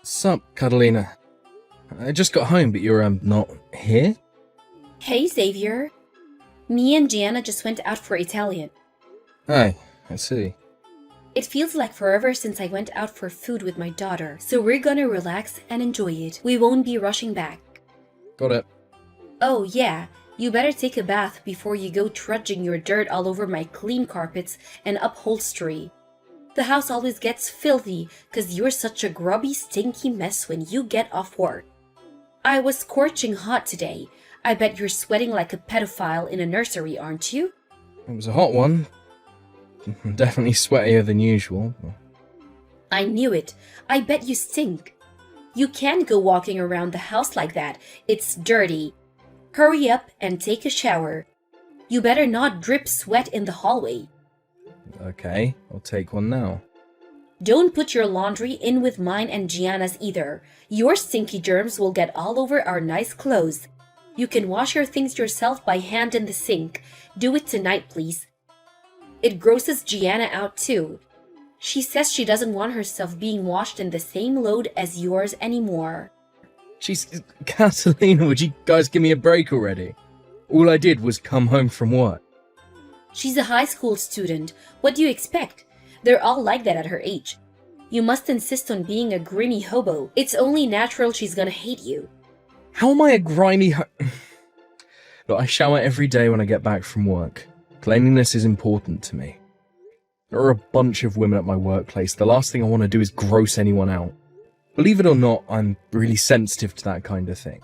Sup, Catalina? I just got home, but you're, not here? Hey, Xavier. Me and Gianna just went out for Italian. Hi, I see. It feels like forever since I went out for food with my daughter, so we're gonna relax and enjoy it. We won't be rushing back. Got it. Oh, yeah, you better take a bath before you go trudging your dirt all over my clean carpets and upholstery. The house always gets filthy because you're such a grubby, stinky mess when you get off work. I was scorching hot today. I bet you're sweating like a pedophile in a nursery, aren't you? It was a hot one. Definitely sweatier than usual. I knew it. I bet you stink. You can't go walking around the house like that. It's dirty. Hurry up and take a shower. You better not drip sweat in the hallway. Okay, I'll take one now. Don't put your laundry in with mine and Gianna's either. Your stinky germs will get all over our nice clothes. You can wash your things yourself by hand in the sink. Do it tonight, please. It grosses Gianna out too. She says she doesn't want herself being washed in the same load as yours anymore. Jeez, Catalina, would you guys give me a break already? All I did was come home from work. She's a high school student. What do you expect? They're all like that at her age. You must insist on being a grimy hobo. It's only natural she's gonna hate you. How am I a grimy Look, I shower every day when I get back from work. Cleanliness is important to me. There are a bunch of women at my workplace. The last thing I want to do is gross anyone out. Believe it or not, I'm really sensitive to that kind of thing.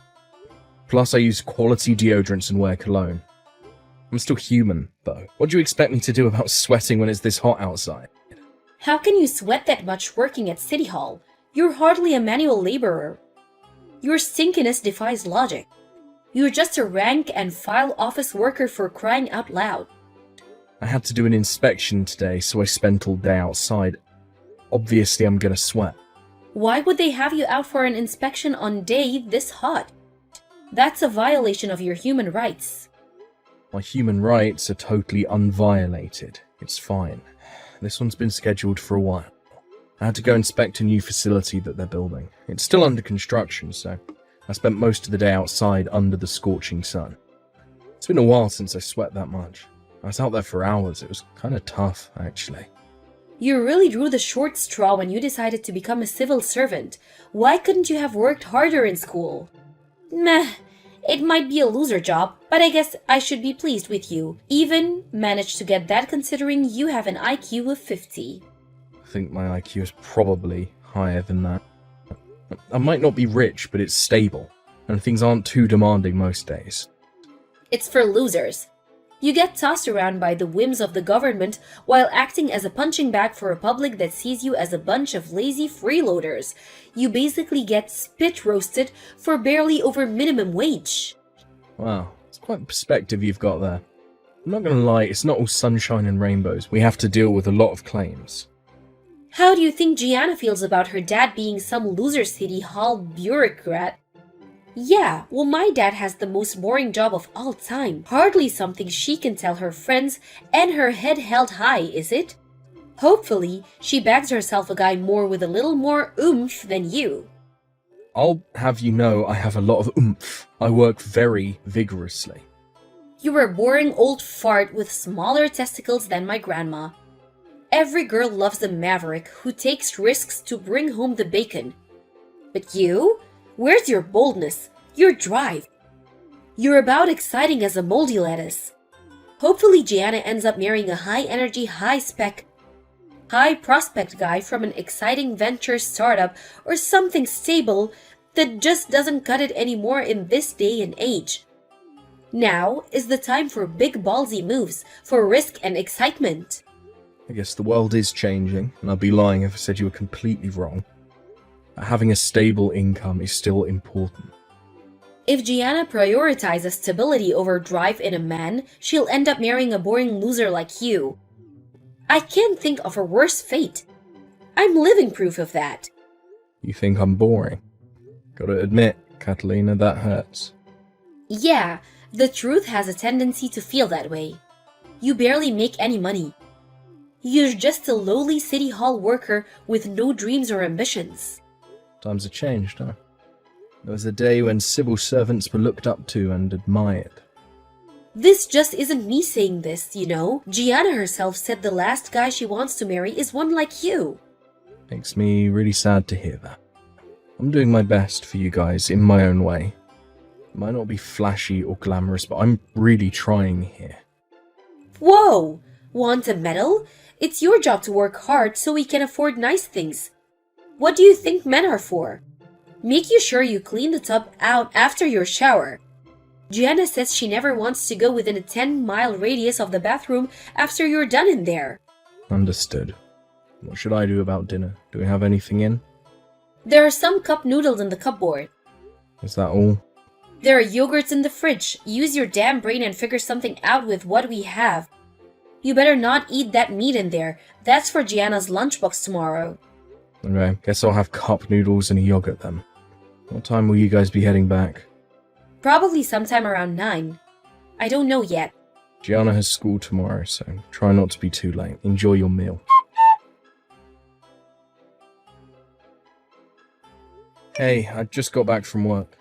Plus, I use quality deodorants and wear cologne. I'm still human, though. What do you expect me to do about sweating when it's this hot outside? How can you sweat that much working at City Hall? You're hardly a manual laborer. Your stinkiness defies logic. You're just a rank and file office worker for crying out loud. I had to do an inspection today, so I spent all day outside. Obviously, I'm gonna sweat. Why would they have you out for an inspection on day this hot? That's a violation of your human rights. My human rights are totally unviolated. It's fine. This one's been scheduled for a while. I had to go inspect a new facility that they're building. It's still under construction, so I spent most of the day outside under the scorching sun. It's been a while since I sweat that much. I was out there for hours. It was kind of tough, actually. You really drew the short straw when you decided to become a civil servant. Why couldn't you have worked harder in school? Meh, it might be a loser job, but I guess I should be pleased with you. Even managed to get that considering you have an IQ of 50. I think my IQ is probably higher than that. I might not be rich, but it's stable, and things aren't too demanding most days. It's for losers. You get tossed around by the whims of the government while acting as a punching bag for a public that sees you as a bunch of lazy freeloaders. You basically get spit roasted for barely over minimum wage. Wow, it's quite a perspective you've got there. I'm not gonna lie, it's not all sunshine and rainbows. We have to deal with a lot of claims. How do you think Gianna feels about her dad being some loser city hall bureaucrat? Yeah, well, my dad has the most boring job of all time. Hardly something she can tell her friends and her head held high, is it? Hopefully, she bags herself a guy more with a little more oomph than you. I'll have you know I have a lot of oomph. I work very vigorously. You're a boring old fart with smaller testicles than my grandma. Every girl loves a maverick who takes risks to bring home the bacon. But you? Where's your boldness? Your drive? You're about exciting as a moldy lettuce. Hopefully Gianna ends up marrying a high-energy, high-spec, high-prospect guy from an exciting venture startup or something stable that just doesn't cut it anymore in this day and age. Now is the time for big ballsy moves, for risk and excitement. I guess the world is changing, and I'd be lying if I said you were completely wrong. Having a stable income is still important. If Gianna prioritizes stability over drive in a man, she'll end up marrying a boring loser like you. I can't think of a worse fate. I'm living proof of that. You think I'm boring? Gotta admit, Catalina, that hurts. Yeah, the truth has a tendency to feel that way. You barely make any money. You're just a lowly city hall worker with no dreams or ambitions. Times have changed, huh? There was a day when civil servants were looked up to and admired. This just isn't me saying this, you know. Gianna herself said the last guy she wants to marry is one like you. Makes me really sad to hear that. I'm doing my best for you guys in my own way. It might not be flashy or glamorous, but I'm really trying here. Whoa! Want a medal? It's your job to work hard so we can afford nice things. What do you think men are for? Make you sure you clean the tub out after your shower. Gianna says she never wants to go within a 10-mile radius of the bathroom after you're done in there. Understood. What should I do about dinner? Do we have anything in? There are some cup noodles in the cupboard. Is that all? There are yogurts in the fridge. Use your damn brain and figure something out with what we have. You better not eat that meat in there. That's for Gianna's lunchbox tomorrow. Okay, guess I'll have cup noodles and a yogurt then. What time will you guys be heading back? Probably sometime around 9. I don't know yet. Gianna has school tomorrow, so try not to be too late. Enjoy your meal. Hey, I just got back from work.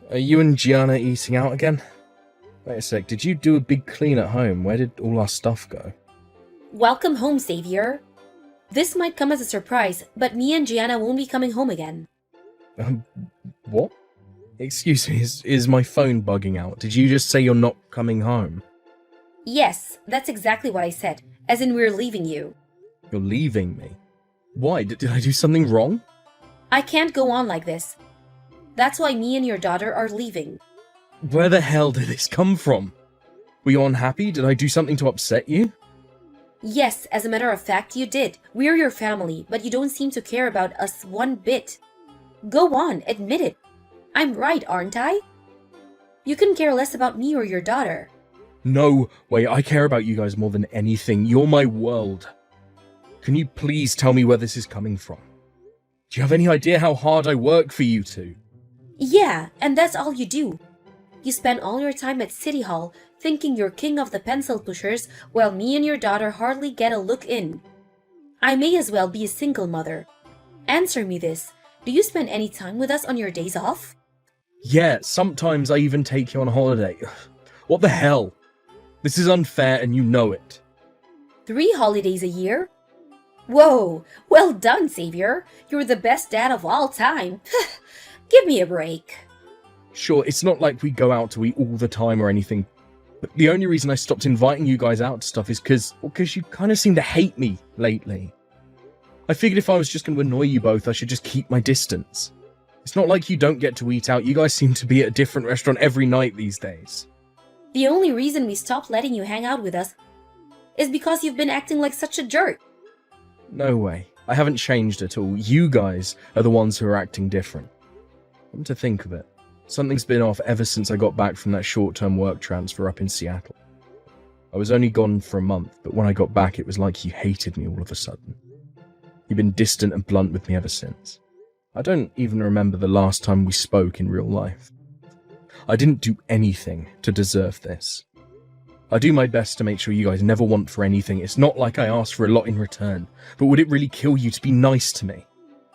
Are you and Gianna eating out again? Wait a sec, did you do a big clean at home? Where did all our stuff go? Welcome home, Xavier. This might come as a surprise, but me and Gianna won't be coming home again. What? Excuse me, is my phone bugging out? Did you just say you're not coming home? Yes, that's exactly what I said, as in we're leaving you. You're leaving me? Why? Did I do something wrong? I can't go on like this. That's why me and your daughter are leaving. Where the hell did this come from? Were you unhappy? Did I do something to upset you? Yes, as a matter of fact, you did. We're your family, but you don't seem to care about us one bit. Go on, admit it. I'm right, aren't I? You couldn't care less about me or your daughter. No way, I care about you guys more than anything. You're my world. Can you please tell me where this is coming from? Do you have any idea how hard I work for you two? Yeah, and that's all you do. You spend all your time at City Hall thinking you're king of the pencil pushers while me and your daughter hardly get a look in. I may as well be a single mother. Answer me this. Do you spend any time with us on your days off? Yeah, sometimes I even take you on holiday. What the hell? This is unfair and you know it. 3 holidays a year? Whoa, well done, Xavier. You're the best dad of all time. Give me a break. Sure, it's not like we go out to eat all the time or anything, but the only reason I stopped inviting you guys out to stuff is because you kind of seem to hate me lately. I figured if I was just going to annoy you both, I should just keep my distance. It's not like you don't get to eat out. You guys seem to be at a different restaurant every night these days. The only reason we stopped letting you hang out with us is because you've been acting like such a jerk. No way. I haven't changed at all. You guys are the ones who are acting different. Come to think of it, something's been off ever since I got back from that short-term work transfer up in Seattle. I was only gone for a month, but when I got back it was like you hated me all of a sudden. You've been distant and blunt with me ever since. I don't even remember the last time we spoke in real life. I didn't do anything to deserve this. I do my best to make sure you guys never want for anything. It's not like I asked for a lot in return, but would it really kill you to be nice to me?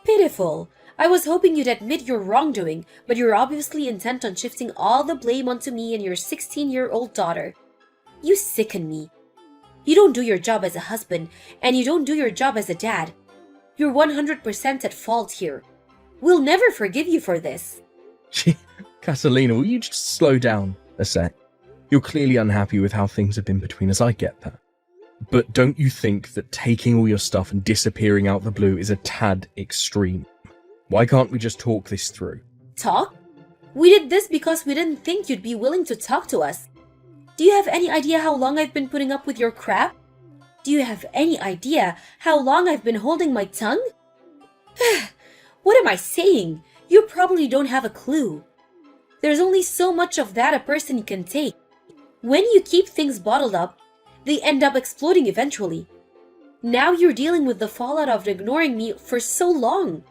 Pitiful. I was hoping you'd admit your wrongdoing, but you're obviously intent on shifting all the blame onto me and your 16-year-old daughter. You sicken me. You don't do your job as a husband, and you don't do your job as a dad. You're 100% at fault here. We'll never forgive you for this. Catalina, will you just slow down a sec? You're clearly unhappy with how things have been between us, I get that. But don't you think that taking all your stuff and disappearing out the blue is a tad extreme? Why can't we just talk this through? Talk? We did this because we didn't think you'd be willing to talk to us. Do you have any idea how long I've been putting up with your crap? Do you have any idea how long I've been holding my tongue? What am I saying? You probably don't have a clue. There's only so much of that a person can take. When you keep things bottled up, they end up exploding eventually. Now you're dealing with the fallout of ignoring me for so long.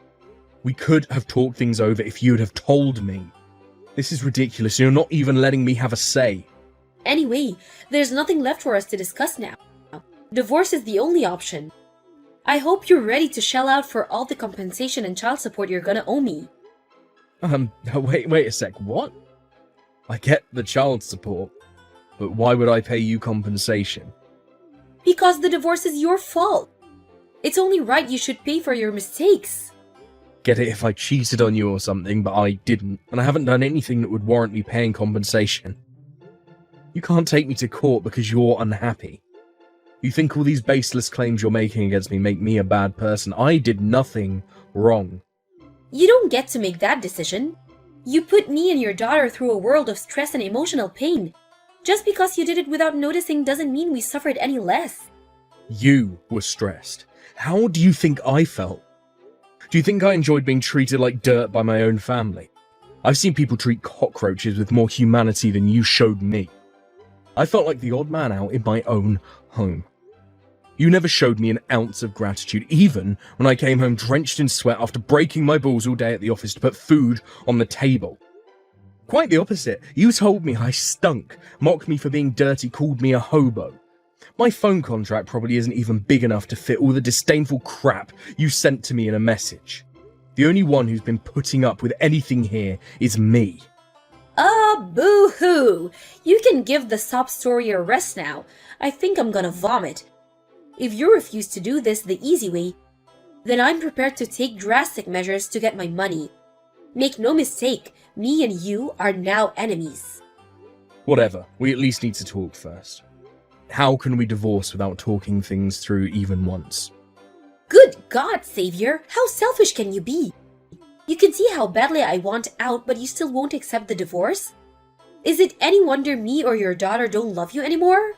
We could have talked things over if you'd have told me. This is ridiculous. You're not even letting me have a say. Anyway, there's nothing left for us to discuss now. Divorce is the only option. I hope you're ready to shell out for all the compensation and child support you're gonna owe me. Wait a sec, what? I get the child support, but why would I pay you compensation? Because the divorce is your fault. It's only right you should pay for your mistakes. Get it if I cheated on you or something, but I didn't, and I haven't done anything that would warrant me paying compensation. You can't take me to court because you're unhappy. You think all these baseless claims you're making against me make me a bad person? I did nothing wrong. You don't get to make that decision. You put me and your daughter through a world of stress and emotional pain. Just because you did it without noticing doesn't mean we suffered any less. You were stressed. How do you think I felt? Do you think I enjoyed being treated like dirt by my own family? I've seen people treat cockroaches with more humanity than you showed me. I felt like the odd man out in my own home. You never showed me an ounce of gratitude, even when I came home drenched in sweat after breaking my balls all day at the office to put food on the table. Quite the opposite. You told me I stunk, mocked me for being dirty, called me a hobo. My phone contract probably isn't even big enough to fit all the disdainful crap you sent to me in a message. The only one who's been putting up with anything here is me. Boo-hoo! You can give the sob story a rest now. I think I'm gonna vomit. If you refuse to do this the easy way, then I'm prepared to take drastic measures to get my money. Make no mistake, me and you are now enemies. Whatever, we at least need to talk first. How can we divorce without talking things through even once? Good God, Xavier! How selfish can you be? You can see how badly I want out, but you still won't accept the divorce? Is it any wonder me or your daughter don't love you anymore?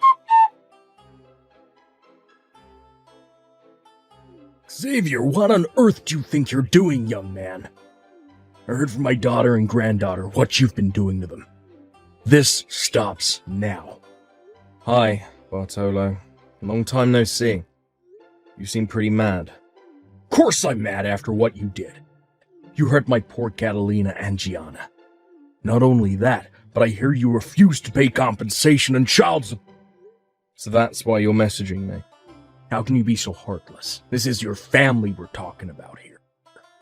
Xavier, what on earth do you think you're doing, young man? I heard from my daughter and granddaughter what you've been doing to them. This stops now. Hi, Bartolo. Long time no see. You seem pretty mad. Of course I'm mad after what you did. You hurt my poor Catalina and Gianna. Not only that, but I hear you refused to pay compensation and child support. So that's why you're messaging me. How can you be so heartless? This is your family we're talking about here.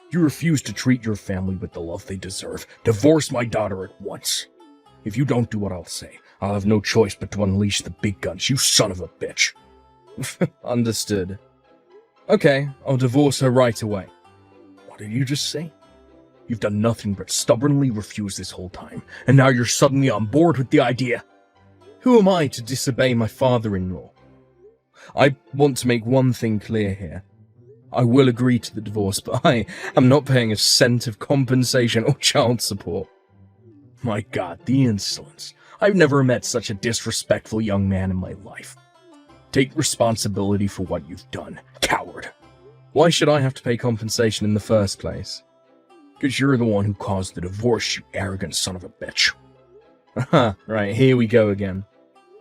You refuse to treat your family with the love they deserve. Divorce my daughter at once. If you don't do what I'll say, I'll have no choice but to unleash the big guns, you son of a bitch. Understood. Okay, I'll divorce her right away. What did you just say? You've done nothing but stubbornly refuse this whole time, and now you're suddenly on board with the idea. Who am I to disobey my father-in-law? I want to make one thing clear here. I will agree to the divorce, but I am not paying a cent of compensation or child support. My God, the insolence. I've never met such a disrespectful young man in my life. Take responsibility for what you've done, coward. Why should I have to pay compensation in the first place? Because you're the one who caused the divorce, you arrogant son of a bitch. Aha, right, here we go again.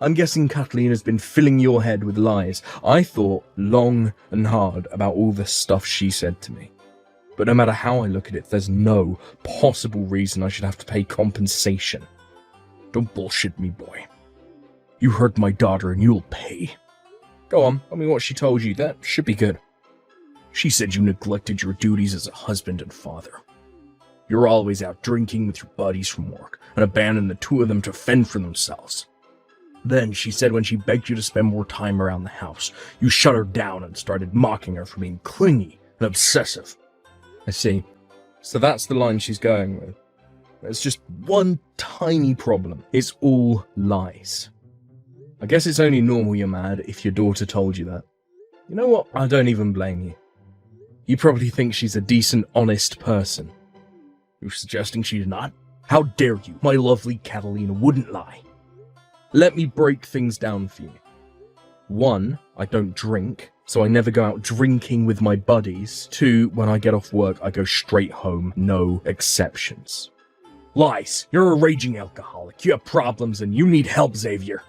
I'm guessing Catalina's been filling your head with lies. I thought long and hard about all the stuff she said to me. But no matter how I look at it, there's no possible reason I should have to pay compensation. Don't bullshit me, boy. You hurt my daughter and you'll pay. Go on, tell me what she told you. That should be good. She said you neglected your duties as a husband and father. You're always out drinking with your buddies from work and abandoned the two of them to fend for themselves. Then she said when she begged you to spend more time around the house, you shut her down and started mocking her for being clingy and obsessive. I see. So that's the line she's going with. There's just one tiny problem. It's all lies. I guess it's only normal you're mad if your daughter told you that. You know what? I don't even blame you. You probably think she's a decent, honest person. You're suggesting she's not? How dare you? My lovely Catalina wouldn't lie. Let me break things down for you. 1, I don't drink, so I never go out drinking with my buddies. 2, when I get off work, I go straight home, no exceptions. Lies. You're a raging alcoholic. You have problems and you need help, Xavier.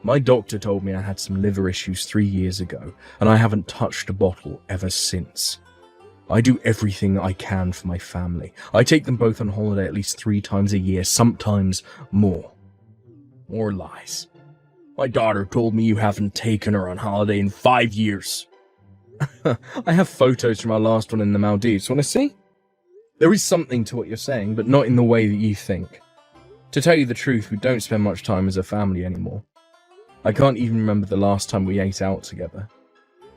My doctor told me I had some liver issues 3 years ago, and I haven't touched a bottle ever since. I do everything I can for my family. I take them both on holiday at least 3 times a year, sometimes more. More lies. My daughter told me you haven't taken her on holiday in 5 years. I have photos from our last one in the Maldives. Want to see? There is something to what you're saying, but not in the way that you think. To tell you the truth, we don't spend much time as a family anymore. I can't even remember the last time we ate out together.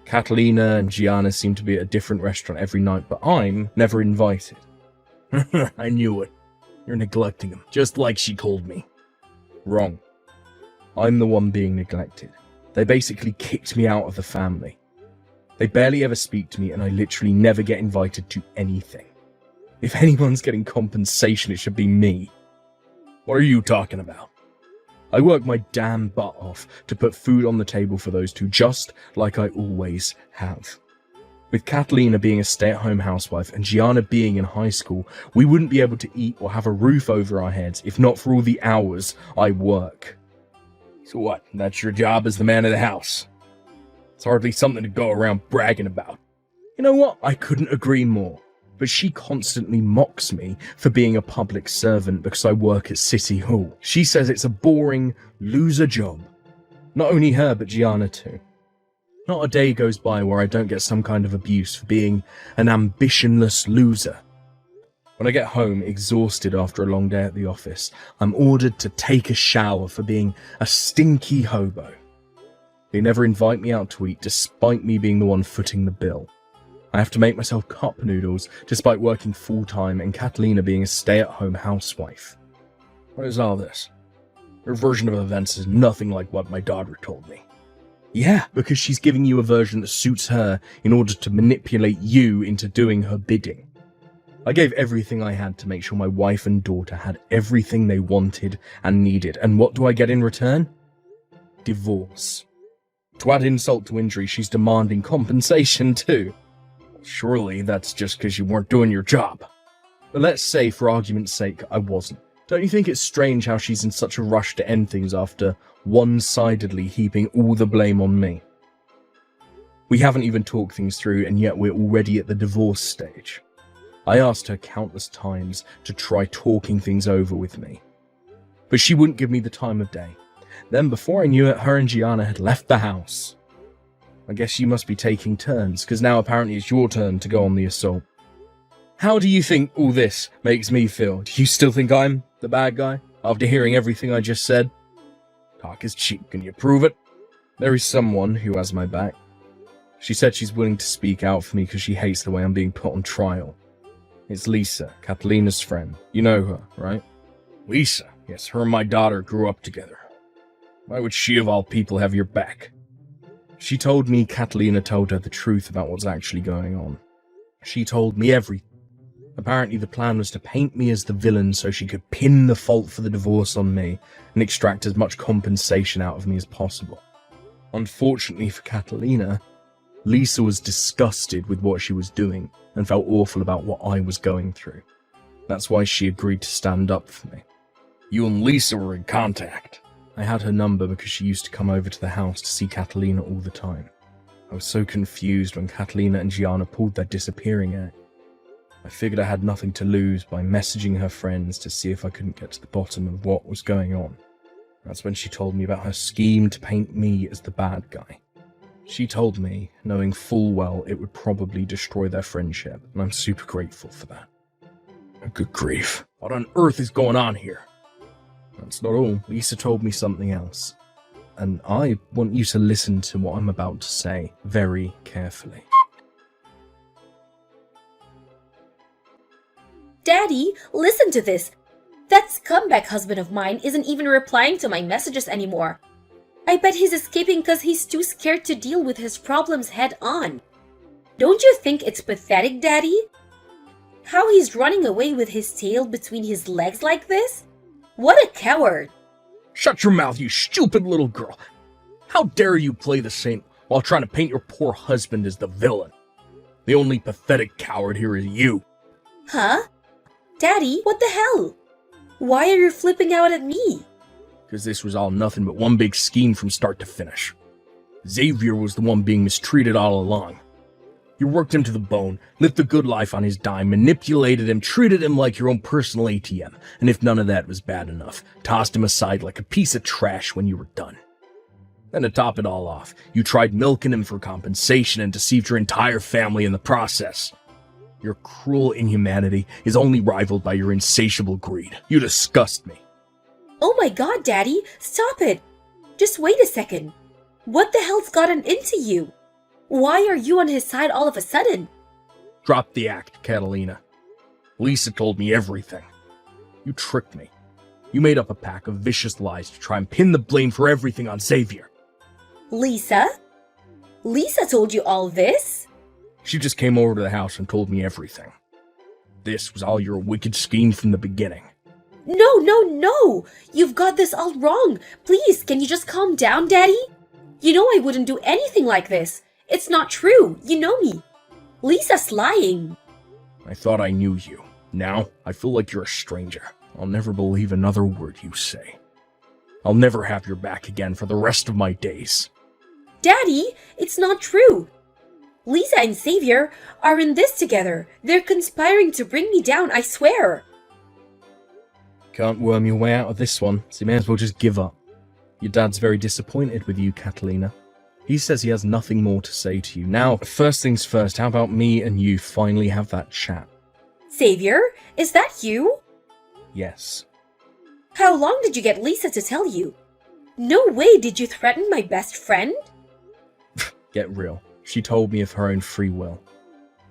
Catalina and Gianna seem to be at a different restaurant every night, but I'm never invited. I knew it. You're neglecting them, just like she told me. Wrong. I'm the one being neglected. They basically kicked me out of the family. They barely ever speak to me, and I literally never get invited to anything. If anyone's getting compensation, it should be me. What are you talking about? I work my damn butt off to put food on the table for those two, just like I always have. With Catalina being a stay-at-home housewife and Gianna being in high school, we wouldn't be able to eat or have a roof over our heads if not for all the hours I work. So what, that's your job as the man of the house? It's hardly something to go around bragging about. You know what? I couldn't agree more. But she constantly mocks me for being a public servant because I work at City Hall. She says it's a boring, loser job. Not only her, but Gianna too. Not a day goes by where I don't get some kind of abuse for being an ambitionless loser. When I get home, exhausted after a long day at the office, I'm ordered to take a shower for being a stinky hobo. They never invite me out to eat, despite me being the one footing the bill. I have to make myself cup noodles, despite working full-time and Catalina being a stay-at-home housewife. What is all this? Her version of events is nothing like what my daughter told me. Yeah, because she's giving you a version that suits her in order to manipulate you into doing her bidding. I gave everything I had to make sure my wife and daughter had everything they wanted and needed, and what do I get in return? Divorce. To add insult to injury, she's demanding compensation too. Surely that's just because you weren't doing your job. But let's say, for argument's sake, I wasn't. Don't you think it's strange how she's in such a rush to end things after one-sidedly heaping all the blame on me? We haven't even talked things through, and yet we're already at the divorce stage. I asked her countless times to try talking things over with me, but she wouldn't give me the time of day. Then, before I knew it, her and Gianna had left the house. I guess you must be taking turns, because now apparently it's your turn to go on the assault. How do you think all this makes me feel? Do you still think I'm the bad guy, after hearing everything I just said? Talk is cheap, can you prove it? There is someone who has my back. She said she's willing to speak out for me because she hates the way I'm being put on trial. It's Lisa, Catalina's friend. You know her, right? Lisa? Yes, her and my daughter grew up together. Why would she of all people have your back? She told me Catalina told her the truth about what's actually going on. She told me everything. Apparently the plan was to paint me as the villain so she could pin the fault for the divorce on me and extract as much compensation out of me as possible. Unfortunately for Catalina, Lisa was disgusted with what she was doing and felt awful about what I was going through. That's why she agreed to stand up for me. You and Lisa were in contact. I had her number because she used to come over to the house to see Catalina all the time. I was so confused when Catalina and Gianna pulled their disappearing act. I figured I had nothing to lose by messaging her friends to see if I couldn't get to the bottom of what was going on. That's when she told me about her scheme to paint me as the bad guy. She told me, knowing full well it would probably destroy their friendship, and I'm super grateful for that. Good grief. What on earth is going on here? That's not all. Lisa told me something else. And I want you to listen to what I'm about to say very carefully. Daddy, listen to this. That scumbag husband of mine isn't even replying to my messages anymore. I bet he's escaping because he's too scared to deal with his problems head on. Don't you think it's pathetic, Daddy? How he's running away with his tail between his legs like this? What a coward! Shut your mouth, you stupid little girl. How dare you play the saint while trying to paint your poor husband as the villain? The only pathetic coward here is you. Huh? Daddy, what the hell? Why are you flipping out at me? Because this was all nothing but one big scheme from start to finish. Xavier was the one being mistreated all along. You worked him to the bone, lived the good life on his dime, manipulated him, treated him like your own personal ATM, and if none of that was bad enough, tossed him aside like a piece of trash when you were done. Then to top it all off, you tried milking him for compensation and deceived your entire family in the process. Your cruel inhumanity is only rivaled by your insatiable greed. You disgust me. Oh my god, Daddy, stop it! Just wait a second. What the hell's gotten into you? Why are you on his side all of a sudden? Drop the act, Catalina. Lisa told me everything. You tricked me. You made up a pack of vicious lies to try and pin the blame for everything on Xavier. Lisa? Lisa told you all this? She just came over to the house and told me everything. This was all your wicked scheme from the beginning. No! You've got this all wrong. Please, can you just calm down, Daddy? You know I wouldn't do anything like this. It's not true. You know me. Lisa's lying. I thought I knew you. Now, I feel like you're a stranger. I'll never believe another word you say. I'll never have your back again for the rest of my days. Daddy, it's not true. Lisa and Xavier are in this together. They're conspiring to bring me down, I swear. Can't worm your way out of this one, so you may as well just give up. Your dad's very disappointed with you, Catalina. He says he has nothing more to say to you. Now, first things first, how about me and you finally have that chat? Xavier, is that you? Yes. How long did you get Lisa to tell you? No way did you threaten my best friend? Get real. She told me of her own free will.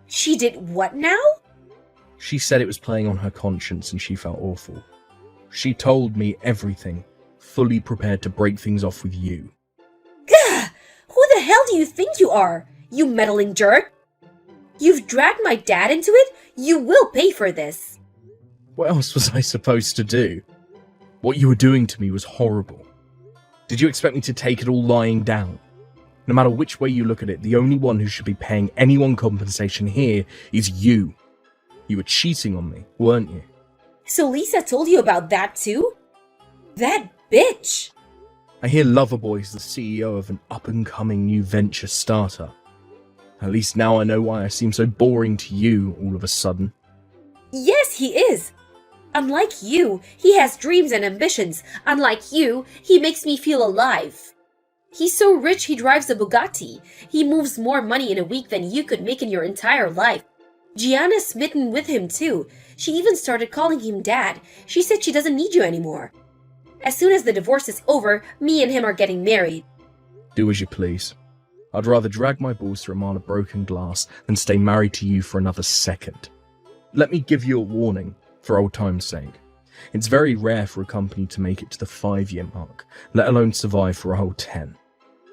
She did what now? She said it was playing on her conscience and she felt awful. She told me everything, fully prepared to break things off with you. Gah! Who the hell do you think you are, you meddling jerk? You've dragged my dad into it? You will pay for this. What else was I supposed to do? What you were doing to me was horrible. Did you expect me to take it all lying down? No matter which way you look at it, the only one who should be paying anyone compensation here is you. You were cheating on me, weren't you? So Lisa told you about that too? That bitch! I hear Loverboy is the CEO of an up-and-coming new venture startup. At least now I know why I seem so boring to you all of a sudden. Yes, he is. Unlike you, he has dreams and ambitions. Unlike you, he makes me feel alive. He's so rich he drives a Bugatti. He moves more money in a week than you could make in your entire life. Gianna's smitten with him too. She even started calling him dad. She said she doesn't need you anymore. As soon as the divorce is over, me and him are getting married. Do as you please. I'd rather drag my balls through a mile of broken glass than stay married to you for another second. Let me give you a warning, for old time's sake. It's very rare for a company to make it to the 5-year mark, let alone survive for a whole 10.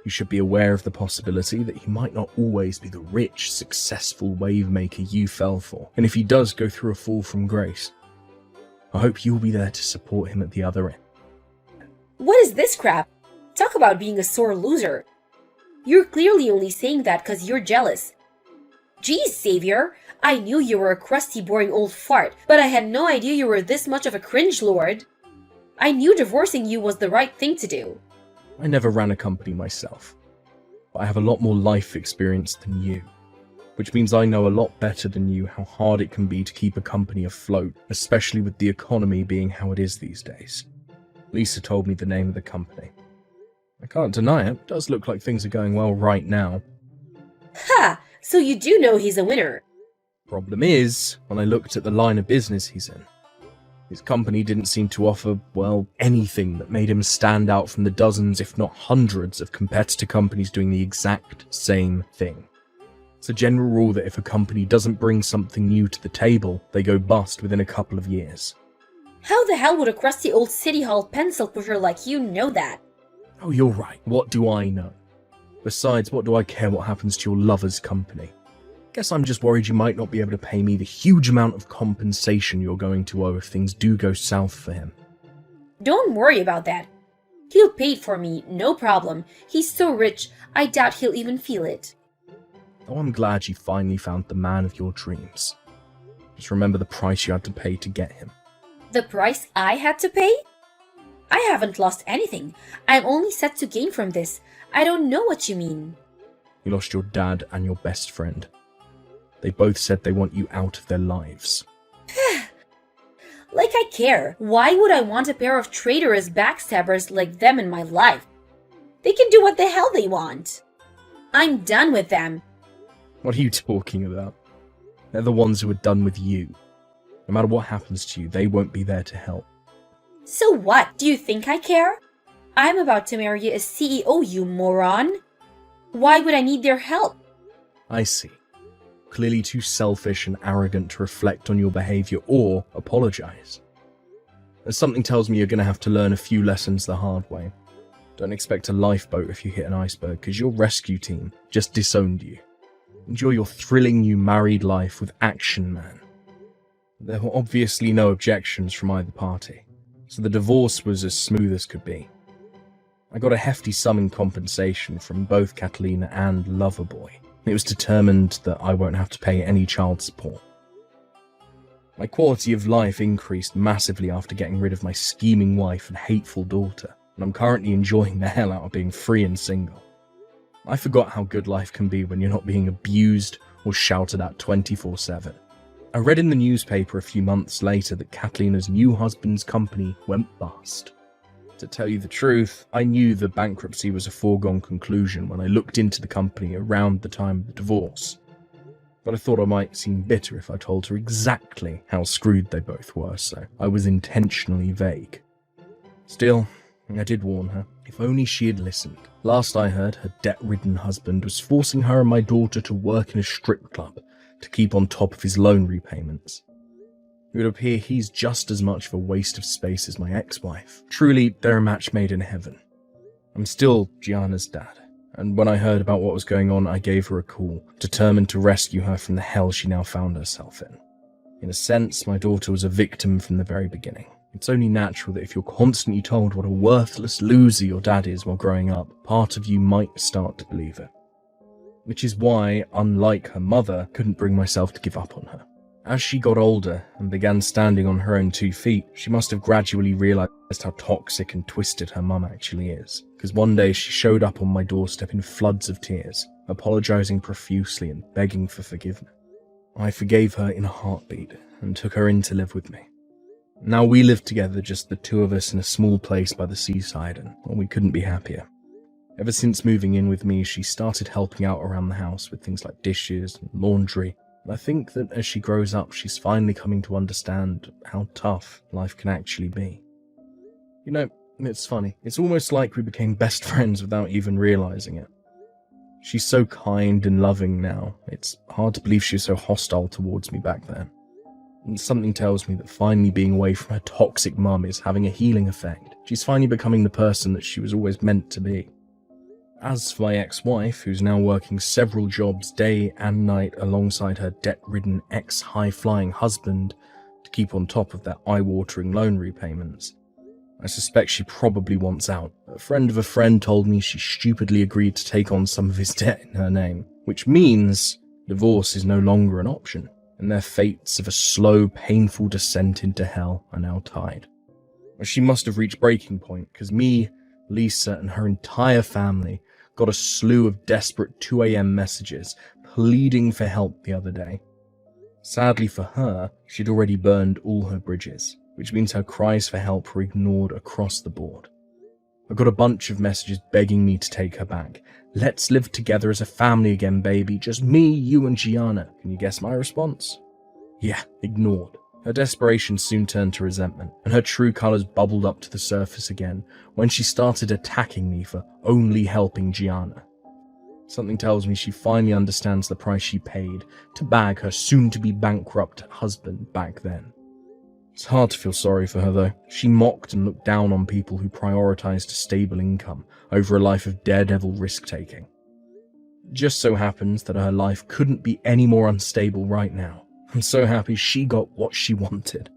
You should be aware of the possibility that he might not always be the rich, successful wave maker you fell for, and if he does go through a fall from grace, I hope you'll be there to support him at the other end. What is this crap? Talk about being a sore loser. You're clearly only saying that because you're jealous. Geez, Xavier, I knew you were a crusty, boring old fart, but I had no idea you were this much of a cringe lord. I knew divorcing you was the right thing to do. I never ran a company myself, but I have a lot more life experience than you, which means I know a lot better than you how hard it can be to keep a company afloat, especially with the economy being how it is these days. Lisa told me the name of the company. I can't deny it does look like things are going well right now. Ha! So you do know he's a winner. Problem is, when I looked at the line of business he's in, his company didn't seem to offer, well, anything that made him stand out from the dozens, if not hundreds, of competitor companies doing the exact same thing. It's a general rule that if a company doesn't bring something new to the table, they go bust within a couple of years. How the hell would a crusty old City Hall pencil pusher like you know that? Oh, you're right. What do I know? Besides, what do I care what happens to your lover's company? Guess I'm just worried you might not be able to pay me the huge amount of compensation you're going to owe if things do go south for him. Don't worry about that. He'll pay it for me, no problem. He's so rich, I doubt he'll even feel it. Oh, I'm glad you finally found the man of your dreams. Just remember the price you had to pay to get him. The price I had to pay? I haven't lost anything. I'm only set to gain from this. I don't know what you mean. You lost your dad and your best friend. They both said they want you out of their lives. Like I care. Why would I want a pair of traitorous backstabbers like them in my life? They can do what the hell they want. I'm done with them. What are you talking about? They're the ones who are done with you. No matter what happens to you, they won't be there to help. So what? Do you think I care? I'm about to marry a CEO, you moron. Why would I need their help? I see. Clearly too selfish and arrogant to reflect on your behavior or apologize. Something tells me you're going to have to learn a few lessons the hard way. Don't expect a lifeboat if you hit an iceberg, because your rescue team just disowned you. Enjoy your thrilling new married life with Action Man. There were obviously no objections from either party, so the divorce was as smooth as could be. I got a hefty sum in compensation from both Catalina and Loverboy. It was determined that I won't have to pay any child support. My quality of life increased massively after getting rid of my scheming wife and hateful daughter, and I'm currently enjoying the hell out of being free and single. I forgot how good life can be when you're not being abused or shouted at 24/7. I read in the newspaper a few months later that Catalina's new husband's company went bust. To tell you the truth, I knew the bankruptcy was a foregone conclusion when I looked into the company around the time of the divorce. But I thought I might seem bitter if I told her exactly how screwed they both were, so I was intentionally vague. Still, I did warn her. If only she had listened. Last I heard, her debt-ridden husband was forcing her and my daughter to work in a strip club to keep on top of his loan repayments. It would appear he's just as much of a waste of space as my ex-wife. Truly, they're a match made in heaven. I'm still Gianna's dad, and when I heard about what was going on, I gave her a call, determined to rescue her from the hell she now found herself in. In a sense, my daughter was a victim from the very beginning. It's only natural that if you're constantly told what a worthless loser your dad is while growing up, part of you might start to believe it. Which is why, unlike her mother, I couldn't bring myself to give up on her. As she got older and began standing on her own 2 feet, she must have gradually realized how toxic and twisted her mum actually is. Because one day she showed up on my doorstep in floods of tears, apologizing profusely and begging for forgiveness. I forgave her in a heartbeat and took her in to live with me. Now we live together, just the two of us in a small place by the seaside, and we couldn't be happier. Ever since moving in with me, she started helping out around the house with things like dishes and laundry. I think that as she grows up, she's finally coming to understand how tough life can actually be. You know, it's funny. It's almost like we became best friends without even realizing it. She's so kind and loving now. It's hard to believe she was so hostile towards me back then. And something tells me that finally being away from her toxic mum is having a healing effect. She's finally becoming the person that she was always meant to be. As for my ex-wife, who's now working several jobs day and night alongside her debt-ridden ex-high-flying husband to keep on top of their eye-watering loan repayments, I suspect she probably wants out. A friend of a friend told me she stupidly agreed to take on some of his debt in her name, which means divorce is no longer an option, and their fates of a slow, painful descent into hell are now tied. She must have reached breaking point, because me, Lisa, and her entire family got a slew of desperate 2 a.m. messages pleading for help the other day. Sadly for her, she'd already burned all her bridges, which means her cries for help were ignored across the board. I got a bunch of messages begging me to take her back. Let's live together as a family again, baby. Just me, you, and Gianna. Can you guess my response? Yeah, ignored. Her desperation soon turned to resentment, and her true colours bubbled up to the surface again when she started attacking me for only helping Gianna. Something tells me she finally understands the price she paid to bag her soon-to-be bankrupt husband back then. It's hard to feel sorry for her though. She mocked and looked down on people who prioritised a stable income over a life of daredevil risk-taking. It just so happens that her life couldn't be any more unstable right now. I'm so happy she got what she wanted.